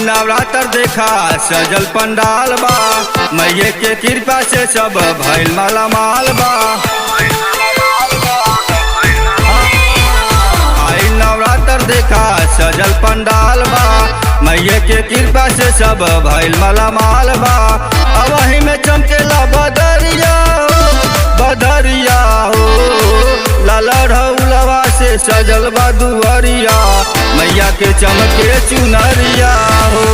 नवरात्र देखा सजल पंडाल बा, मैये के कृपा से सब भइल माला माल बा। आई नवरात्र देखा सजल पंडाल बा, मैये के कृपा से सब भइल माला माल बा। अब वही में चमकेला बदरिया बदरिया हो, लाला ढौलवा से सजल बा दुआरिया, मैया के चमके चुनरिया हो।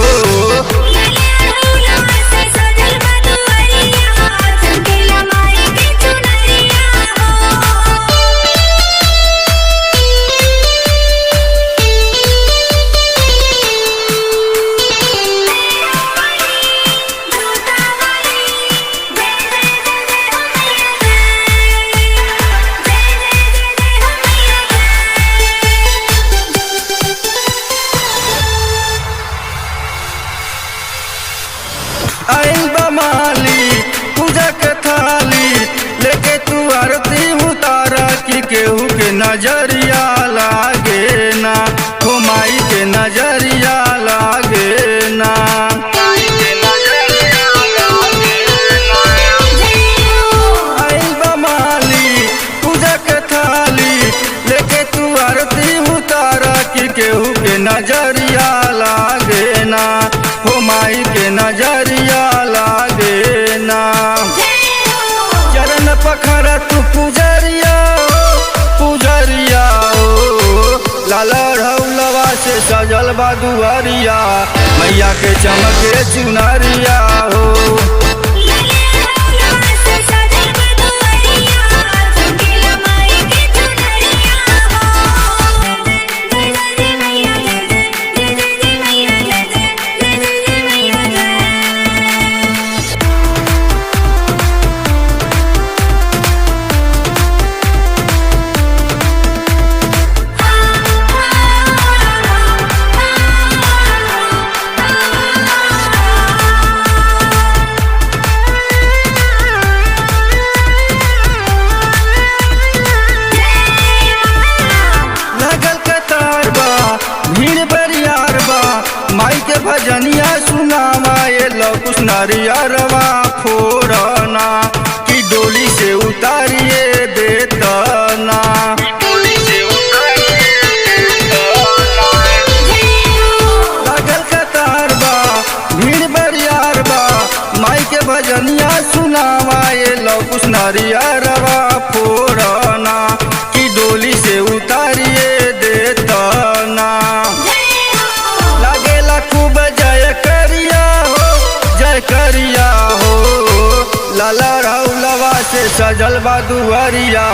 आइल बमाली पूजा के थाली लेके तू आरती उतारा कि केहू के नजरिया लागे ना, हो माई के नजरिया लागे ना। आइल बमाली पूजा के थाली लेके तू आरती उतारा कि केहू के नजरिया लागे ना, हो माई के नजरिया लागे ना। चरण पखरा तू पुजरिया पुजरिया हो, लाला ढौलवा से सजल बा दुआरिया, मैया के चमके चुनरिया हो। माई के भजनिया सुनावा ये लौकुश नरियरवा फोरना, कि डोली से उतारिए देतना। लागल कतार बा भीड़ बरियार बा, माई के भजनिया सुनावा ये लौकुश नरियरवा फोरना, कि डोली से उतारिए देतना। खूब जय करिया हो, लाला ढौलवा से सजल बा दुआरिया,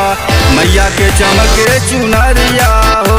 मैया के चमके चुनरिया हो।